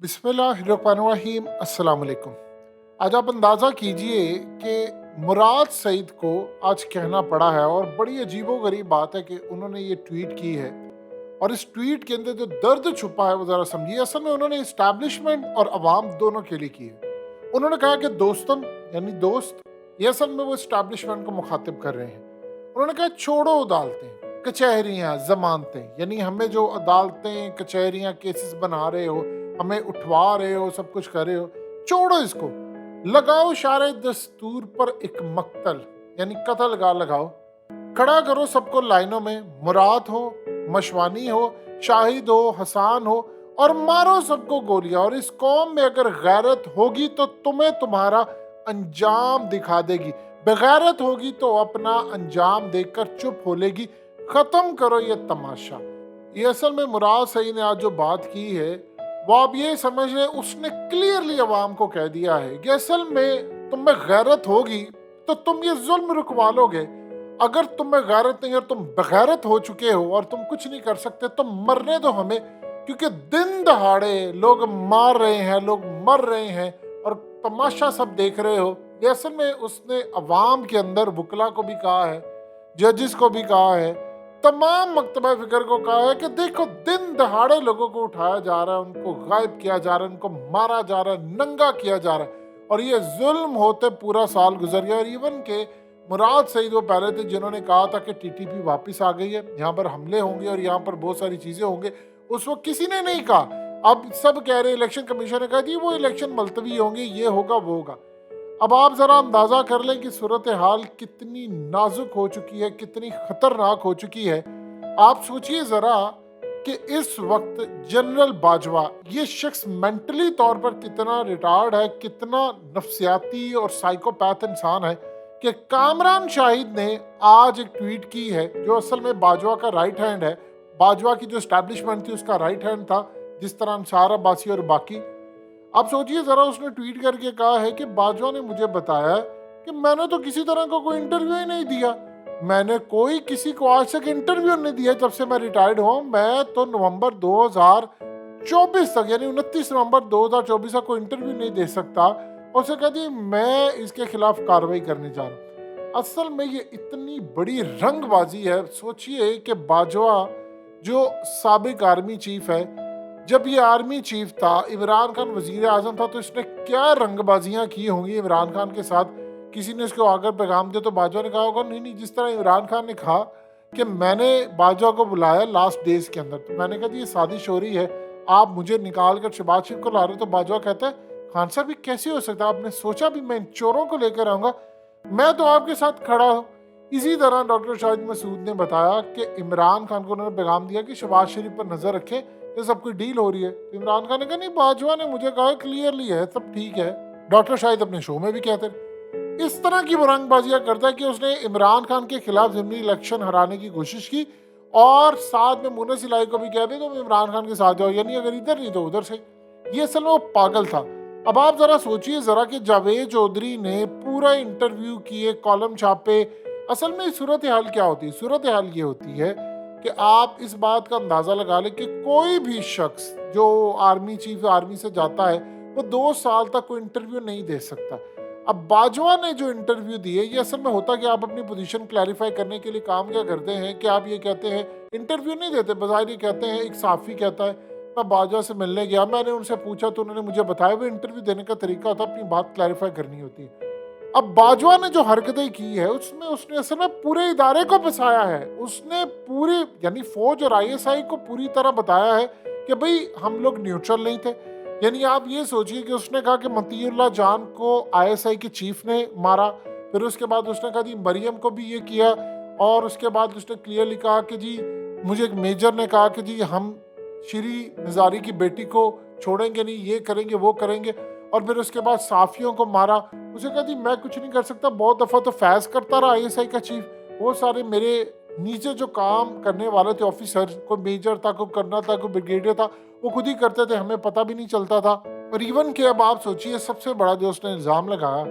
बिस्मिल्लाहिर्रहमानिर्रहीम अस्सलाम वालेकुम। आज आप अंदाज़ा कीजिए कि मुराद सईद को आज कहना पड़ा है और बड़ी अजीबो-गरीब बात है कि उन्होंने ये ट्वीट की है और इस ट्वीट के अंदर जो दर्द छुपा है वो ज़रा समझिए। असल में उन्होंने एस्टैब्लिशमेंट और अवाम दोनों के लिए की है। उन्होंने कहा कि दोस्तन यानी दोस्त, ये असल में वो एस्टैब्लिशमेंट को मुखातिब कर रहे हैं। उन्होंने कहा छोड़ो अदालतें, कचहरियाँ, ज़मानतें, यानी हमें जो अदालतें, कचहरियाँ केसेस बना रहे हो, हमें उठवा रहे हो, सब कुछ कर रहे हो, छोड़ो इसको। लगाओ शारे दस्तूर पर एक मक्तल यानी कत्ल गा लगाओ। खड़ा करो सबको लाइनों में, मुराद हो, मशवानी हो, शाहिद हो, हसान हो, और मारो सबको गोलियां। और इस कौम में अगर गैरत होगी तो तुम्हें तुम्हारा अंजाम दिखा देगी, बेगैरत होगी तो अपना अंजाम देखकर चुप हो लेगी। खत्म करो ये तमाशा। ये असल में मुराद सही ने आज जो बात की है वो आप ये समझ लें, उसने क्लियरली अवाम को कह दिया है कि असल में तुम में गैरत होगी तो तुम ये जुल्म रुकवा लोगे। अगर तुम में गैरत नहीं और तुम बगैरत हो चुके हो और तुम कुछ नहीं कर सकते तो मरने दो हमें, क्योंकि दिन दहाड़े लोग मार रहे हैं, लोग मर रहे हैं और तमाशा सब देख रहे हो। ये असल में उसने अवाम के अंदर वकला को भी कहा है, जजेस को भी कहा है, तमाम मकतबा फिक्र को कहा है कि देखो दिन दहाड़े लोगों को उठाया जा रहा है, उनको गायब किया जा रहा है, उनको मारा जा रहा है, नंगा किया जा रहा है, और ये जुल्म होते पूरा साल गुजर गया। और इवन के मुराद सईद वो पहले थे जिन्होंने कहा था कि टीटीपी वापस आ गई है, यहाँ पर हमले होंगे और यहाँ पर बहुत सारी चीजें होंगे। उस वक्त किसी ने नहीं कहा। अब सब कह रहे हैं, इलेक्शन कमीशन ने कहा जी वो इलेक्शन मुलतवी होंगे, ये होगा वो होगा। अब आप जरा अंदाजा कर लें कि सूरत हाल कितनी नाजुक हो चुकी है, कितनी खतरनाक हो चुकी है। आप सोचिए जरा कि इस वक्त जनरल बाजवा, ये शख्स मेंटली तौर पर कितना रिटार्ड है, कितना नफ्सियाती और साइकोपैथ इंसान है कि कामरान शाहिद ने आज एक ट्वीट की है, जो असल में बाजवा का राइट हैंड है। बाजवा की जो स्टैब्लिशमेंट थी उसका राइट हैंड था, जिस तरह अंसार अब्बासी और बाकी। आप सोचिए जरा, उसने ट्वीट करके कहा है कि बाजवा ने मुझे बताया कि मैंने तो किसी तरह का कोई इंटरव्यू ही नहीं दिया, मैंने कोई किसी को आज तक इंटरव्यू नहीं दिया जब से मैं रिटायर्ड हुआ। मैं तो नवंबर 2024 तक यानी 29 नवंबर 2024 तक कोई इंटरव्यू नहीं दे सकता। और उसे कह दी मैं इसके खिलाफ कार्रवाई करने जा रहा हूँ। असल में ये इतनी बड़ी रंगबाजी है। सोचिए कि बाजवा जो साबिक आर्मी चीफ है, जब ये आर्मी चीफ था, इमरान खान वजीर आजम था, तो इसने क्या रंगबाजियां की होंगी इमरान खान के साथ। किसी ने इसको आकर पैगाम दिया तो बाजवा ने कहा होगा नहीं नहीं, जिस तरह इमरान खान ने कहा कि मैंने बाजवा को बुलाया लास्ट डेज के अंदर, तो मैंने कहा ये साजिश हो रही है, आप मुझे निकाल कर शहबाज शरीफ को ला रहे हो। तो बाजवा कहता है खान साहब ये कैसे हो सकता है, आपने सोचा भी मैं इन चोरों को लेकर आऊंगा, मैं तो आपके साथ खड़ा हूँ। इसी तरह डॉक्टर शाहिद मसूद ने बताया कि इमरान खान को उन्होंने पैगाम दिया कि शहबाज शरीफ पर नजर रखे, ये सब कोई डील हो रही है। तो इमरान खान ने कहा नहीं, बाजवा ने मुझे कहा क्लियरली है, सब ठीक है। डॉक्टर शाहिद अपने शो में भी कहते हैं। इस तरह की वो रंगबाजियां करता है कि उसने इमरान खान के खिलाफ ज़िमनी इलेक्शन हराने की कोशिश की और साथ में मुन्ना सिलाई को भी कह दे तुम इमरान खान के साथ जाओ, यानी अगर इधर नहीं तो उधर से। ये असल में वो पागल था। अब आप जरा सोचिए जरा कि जावेद चौधरी ने पूरा इंटरव्यू किए, कॉलम छापे। असल में सूरत हाल क्या होती है? सूरत हाल ये होती है कि आप इस बात का अंदाजा लगा लें कि कोई भी शख्स जो आर्मी चीफ आर्मी से जाता है वो 2 साल तक कोई इंटरव्यू नहीं दे सकता। अब बाजवा ने जो इंटरव्यू दिए, ये असल में होता कि आप अपनी पोजीशन क्लैरिफाई करने के लिए काम क्या करते हैं कि आप ये कहते हैं, इंटरव्यू नहीं देते, बजाय ये कहते हैं, एक साफ़ी कहता है मैं बाजवा से मिलने गया, मैंने उनसे पूछा तो उन्होंने मुझे बताया। वो इंटरव्यू देने का तरीका होता है, अपनी बात क्लैरिफाई करनी होती है। अब बाजवा ने जो हरकतें की है उसमें उसने असल में पूरे इदारे को फंसाया है। उसने पूरी यानी फौज और आईएसआई को पूरी तरह बताया है कि भाई हम लोग न्यूट्रल नहीं थे। यानी आप ये सोचिए कि उसने कहा कि मतीउल्लाह जान को आईएसआई के चीफ ने मारा, फिर उसके बाद उसने कहा जी मरियम को भी ये किया, और उसके बाद उसने क्लियरली कहा कि जी मुझे एक मेजर ने कहा कि जी हम श्री निजारी की बेटी को छोड़ेंगे नहीं, ये करेंगे वो करेंगे, और फिर उसके बाद साफियों को मारा। उसे कहा जी मैं कुछ नहीं कर सकता, बहुत दफ़ा तो फैज़ करता रहा आईएसआई का चीफ, वो सारे मेरे नीचे जो काम करने वाले थे ऑफिसर, कोई मेजर था, कोई कर्नल था, कोई ब्रिगेडियर था, वो खुद ही करते थे, हमें पता भी नहीं चलता था। और इवन के अब आप सोचिए सबसे बड़ा जो उसने इल्ज़ाम लगाया,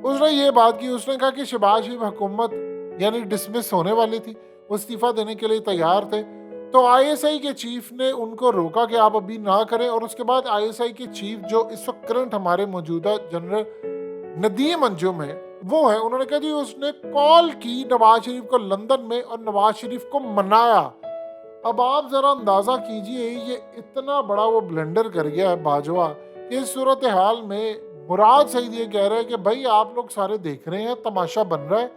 उसने ये बात की, उसने कहा कि शहबाज शरीफ हुकूमत यानी डिसमिस होने वाली थी, वो इस्तीफ़ा देने के लिए तैयार थे, तो आईएसआई के चीफ ने उनको रोका कि आप अभी ना करें, और उसके बाद आईएसआई के चीफ जो इस वक्त करंट हमारे मौजूदा जनरल नदीम अंजुम है वो है, उन्होंने कहा जी उसने कॉल की नवाज शरीफ को लंदन में और नवाज शरीफ को मनाया। अब आप जरा अंदाजा कीजिए ये इतना बड़ा वो ब्लेंडर कर गया है बाजवा कि इस सूरत हाल में मुराद सईद ये कह रहे हैं कि भाई आप लोग सारे देख रहे हैं तमाशा बन रहा है,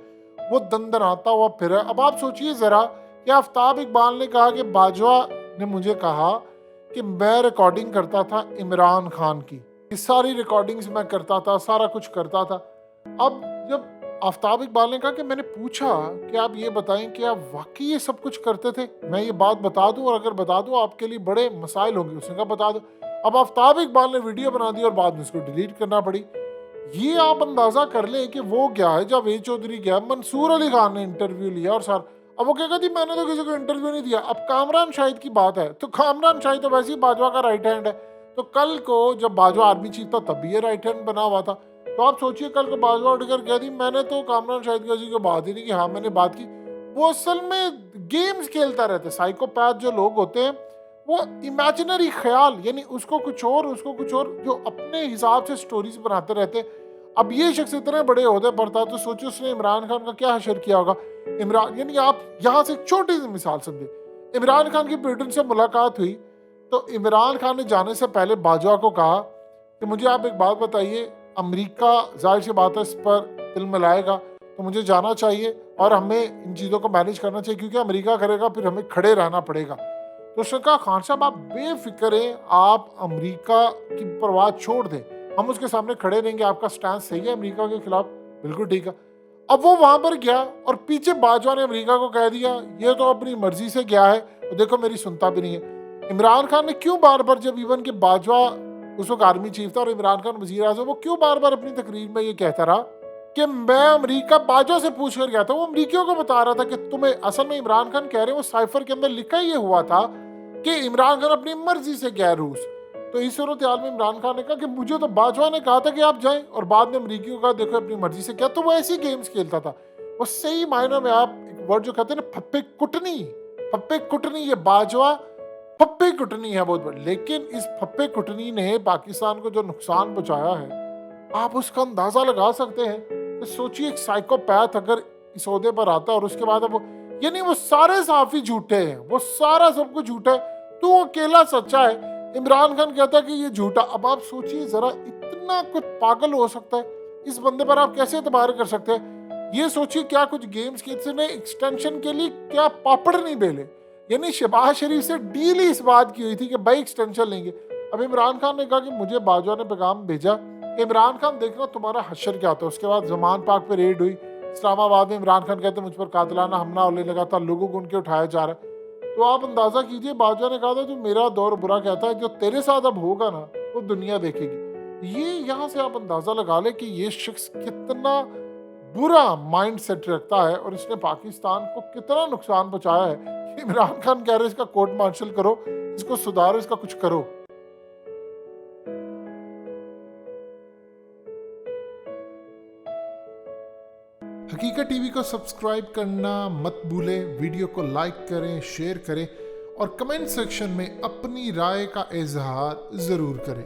वो दंदनाता हुआ फिर है। अब आप सोचिए जरा कि आफ्ताब इकबाल ने कहा कि बाजवा ने मुझे कहा कि मैं रिकॉर्डिंग करता था इमरान खान की, ये सारी रिकॉर्डिंग्स मैं करता था, सारा कुछ करता था। अब जब आफ्ताब इकबाल ने कहा कि मैंने पूछा कि आप ये बताएं कि आप वाकई ये सब कुछ करते थे, मैं ये बात बता दूं और अगर बता दूं आपके लिए बड़े मसाइल होंगे, उसने कहा बता दो। अब आफ्ताब इकबाल ने वीडियो बना दी और बाद में उसको डिलीट करना पड़ी। ये आप अंदाजा कर लें कि वो क्या है। जावेद चौधरी गया, मंसूर अली खान ने इंटरव्यू लिया और सर अब वो क्या कहती मैंने तो किसी को इंटरव्यू नहीं दिया। अब कामरान शाहिद की बात है तो कामरान शाहिद तो वैसे ही बाजवा का राइट हैंड है, तो कल को जब बाजवा आर्मी चीफ था तब भी ये राइट हैंड बना हुआ था। तो आप सोचिए कल को बाजवा उठकर कह दी मैंने तो कामरान शाहिद किसी को बात ही नहीं की, हाँ मैंने बात की। वो असल में गेम्स खेलता रहता है। साइकोपैथ जो लोग होते हैं वो इमेजिनरी ख्याल, यानी उसको कुछ और उसको कुछ और, जो अपने हिसाब से स्टोरीज बनाते रहते हैं। अब ये शख्स इतने बड़े ओहदे पर था तो सोचो उसने इमरान खान का क्या हशर किया होगा। इमरान, यानी आप यहाँ से एक छोटी सी मिसाल समझे, इमरान खान की ब्रिटेन से मुलाकात हुई तो इमरान खान ने जाने से पहले बाजवा को कहा कि मुझे आप एक बात बताइए, अमेरिका जाहिर सी बात है इस पर दिल मिलाएगा तो मुझे जाना चाहिए और हमें इन चीज़ों को मैनेज करना चाहिए क्योंकि अमेरिका करेगा फिर हमें खड़े रहना पड़ेगा। तो उसने कहा खान साहब आप बेफिक्र हैं, आप अमेरिका की परवाह छोड़ दें, हम उसके सामने खड़े रहेंगे, आपका स्टैंड सही है अमेरिका के खिलाफ, बिल्कुल ठीक है। अब वो वहां पर गया और पीछे बाजवा ने अमेरिका को कह दिया ये तो अपनी मर्जी से गया है, तो देखो मेरी सुनता भी नहीं है। इमरान खान ने क्यों बार बार, जब इवन के बाजवा उस वक्त आर्मी चीफ था और इमरान खान वजीर आज़म, वो क्यों बार बार अपनी तकरीर में ये कहता रहा कि मैं अमेरिका, बाजवा से पूछ कर गया था, वो अमरीकियों को बता रहा था कि तुम्हें असल में इमरान खान कह रहे हैं वो साइफर के अंदर लिखा ये हुआ था कि इमरान खान अपनी मर्जी से गया रूस। तो इस सूरत हाल में इमरान खान ने कहा कि मुझे तो बाजवा ने कहा था कि आप जाएं, और बाद में अमरीकियों को कहा देखो अपनी मर्जी से क्या। तो वो ऐसी गेम्स खेलता था। वो सही मायनों में आप एक वर्ड जो कहते हैं ना फप्पे कुटनी, ये बाजवा फप्पे कुटनी है बहुत बड़ी। लेकिन इस फप्पे कुटनी ने पाकिस्तान को जो नुकसान पहुंचाया है आप उसका अंदाजा लगा सकते हैं। तो सोचिए एक साइकोपैथ अगर इस ओहदे पर आता है और उसके बाद वो, यानी वो सारे सहाफी झूठे हैं, वो सारा सब कुछ झूठा है, तो वो अकेला सच्चा है। इमरान खान कहता है कि ये झूठा। अब आप सोचिए जरा, इतना कुछ पागल हो सकता है इस बंदे पर, आप कैसे एतबार कर सकते हैं। ये सोचिए क्या कुछ गेम्स किए ने एक्सटेंशन के लिए क्या पापड़ नहीं बेले, यानी शहबाज शरीफ से डील ही इस बात की हुई थी कि भाई एक्सटेंशन लेंगे। अब इमरान खान ने कहा कि मुझे बाजवा ने पैगाम भेजा, इमरान खान देखना तुम्हारा हशर क्या होता है। उसके बाद जमान पाक पे रेड हुई इस्लामाबाद में, इमरान खान कहते मुझ पर कातिलाना हमला होने लगा था, लोगों को उनके उठाया जा रहा है। तो आप अंदाजा कीजिए बाजवा ने कहा था जो मेरा दौर बुरा कहता है, जो तेरे साथ अब होगा ना वो दुनिया देखेगी। ये यहाँ से आप अंदाजा लगा ले कि ये शख्स कितना बुरा माइंड सेट रखता है और इसने पाकिस्तान को कितना नुकसान पहुंचाया है। इमरान खान कह रहे इसका कोर्ट मार्शल करो, इसको सुधारो, इसका कुछ करो। हकीकत टीवी को सब्सक्राइब करना मत भूलें, वीडियो को लाइक करें, शेयर करें और कमेंट सेक्शन में अपनी राय का इजहार जरूर करें।